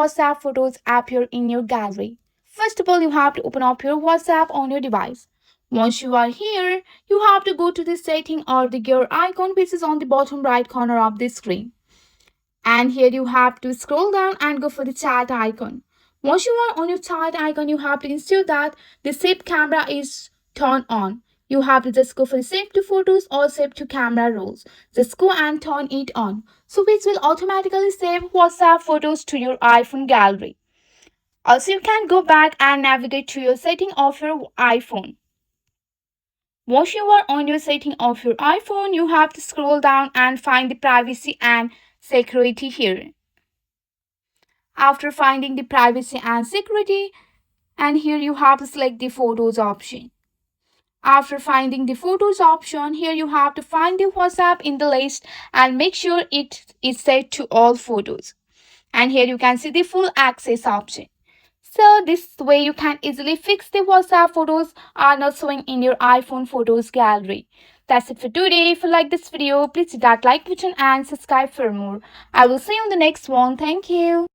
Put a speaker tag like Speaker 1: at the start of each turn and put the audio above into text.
Speaker 1: WhatsApp photos appear in your gallery. First of all, you have to open up your WhatsApp on your device. Once you are here, you have to go to the setting or the gear icon which is on the bottom right corner of the screen. And here you have to scroll down and go for the chat icon. Once you are on your chat icon, you have to ensure that the save camera is turned on. You have to just go for the save to photos or save to camera rolls. Just go and turn it on. So which will automatically save WhatsApp photos to your iPhone gallery. Also, you can go back and navigate to your setting of your iPhone. Once you are on your setting of your iPhone, you have to scroll down and find the privacy and security here. After finding the privacy and security, and here you have to select the photos option. After finding the photos option, here you have to find the WhatsApp in the list and make sure it is set to all photos. And here you can see the full access option. So this way you can easily fix the WhatsApp photos are not showing in your iPhone photos gallery. That's it for today. If you like this video, please hit that like button and subscribe for more. I will see you on the next one. Thank you.